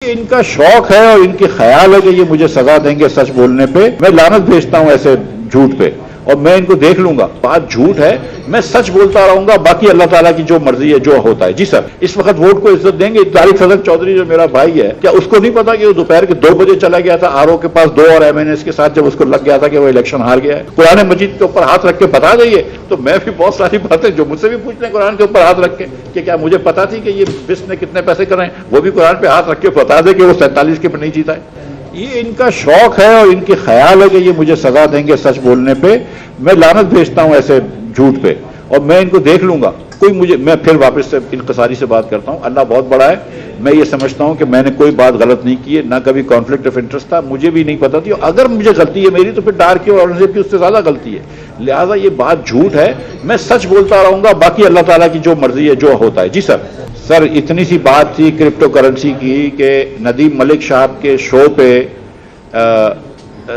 یہ ان کا شوق ہے اور ان کی خیال ہے کہ یہ مجھے سزا دیں گے سچ بولنے پہ. میں لعنت بھیجتا ہوں ایسے جھوٹ پہ اور میں ان کو دیکھ لوں گا. بات جھوٹ ہے, میں سچ بولتا رہوں گا, باقی اللہ تعالیٰ کی جو مرضی ہے جو ہوتا ہے. جی سر, اس وقت ووٹ کو عزت دیں گے. طارق صدق چودھری جو میرا بھائی ہے, کیا اس کو نہیں پتا کہ وہ دوپہر کے 2 بجے چلا گیا تھا آر او کے پاس 2 اور ایم این ایس کے ساتھ, جب اس کو لگ گیا تھا کہ وہ الیکشن ہار گیا ہے؟ قرآن مجید کے اوپر ہاتھ رکھ کے بتا دئیے. تو میں بھی بہت ساری باتیں جو مجھ سے بھی پوچھ لیں قرآن کے اوپر ہاتھ رکھ کے کہ کیا مجھے پتا تھی کہ یہ بس نے کتنے پیسے کرائیں, وہ بھی قرآن پہ ہاتھ رکھ کے بتا دے کہ وہ 47 کے پہ نہیں جیتا ہے. یہ ان کا شوق ہے اور ان کی خیال ہے کہ یہ مجھے سزا دیں گے سچ بولنے پہ. میں لعنت بھیجتا ہوں ایسے جھوٹ پہ اور میں ان کو دیکھ لوں گا. میں پھر واپس سے انقصاری سے بات کرتا ہوں. اللہ بہت بڑا ہے. میں یہ سمجھتا ہوں کہ میں نے کوئی بات غلط نہیں کی ہے, نہ کبھی کانفلکٹ آف انٹرسٹ تھا, مجھے بھی نہیں پتا تھی. اگر مجھے غلطی ہے میری تو پھر ڈار کی اور اورنگزیب کی اس سے زیادہ غلطی ہے. لہٰذا یہ بات جھوٹ ہے, میں سچ بولتا رہوں گا, باقی اللہ تعالیٰ کی جو مرضی ہے جو ہوتا ہے. جی سر, اتنی سی بات تھی کرپٹو کرنسی کی کہ ندیم ملک صاحب کے شو پہ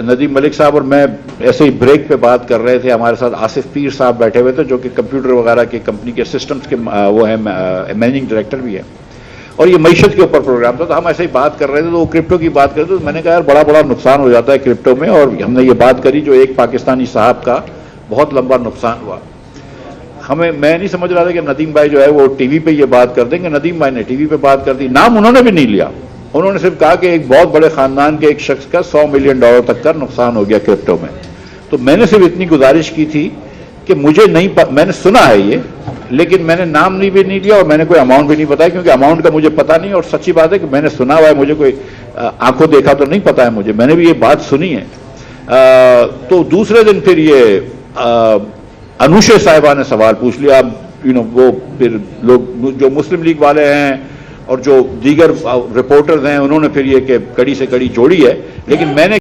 ندیم ملک صاحب اور میں ایسے ہی بریک پہ بات کر رہے تھے. ہمارے ساتھ آصف پیر صاحب بیٹھے ہوئے تھے جو کہ کمپیوٹر وغیرہ کی کمپنی کے سسٹمز کے وہ ہیں, مینیجنگ ڈائریکٹر بھی ہیں, اور یہ معیشت کے اوپر پروگرام تھا. تو ہم ایسے ہی بات کر رہے تھے, تو وہ کرپٹو کی بات کر رہے تھے. تو میں نے کہا یار بڑا نقصان ہو جاتا ہے کرپٹو میں, اور ہم نے یہ بات کری جو ایک پاکستانی صاحب کا بہت لمبا نقصان ہوا. میں نہیں سمجھ رہا تھا کہ ندیم بھائی جو ہے وہ ٹی وی پہ یہ بات کر دیں گے. ندیم بھائی نے ٹی وی پہ بات کر دی, نام انہوں نے بھی نہیں لیا. انہوں نے صرف کہا کہ ایک بہت بڑے خاندان کے ایک شخص کا $100 ملین تک کا نقصان ہو گیا کرپٹو میں. تو میں نے صرف اتنی گزارش کی تھی کہ مجھے نہیں میں نے سنا ہے یہ, لیکن میں نے نام بھی نہیں لیا اور میں نے کوئی اماؤنٹ بھی نہیں بتایا, کیونکہ اماؤنٹ کا مجھے پتا نہیں. اور سچی بات ہے کہ میں نے سنا ہوا ہے, مجھے کوئی آنکھوں دیکھا تو نہیں پتا ہے مجھے, میں نے بھی یہ بات سنی ہے. تو دوسرے دن پھر یہ انوشے صاحبہ نے سوال پوچھ لیا. وہ پھر لوگ جو مسلم لیگ والے ہیں اور جو دیگر رپورٹرز ہیں, انہوں نے پھر یہ کہ کڑی سے کڑی جوڑی ہے. لیکن میں نے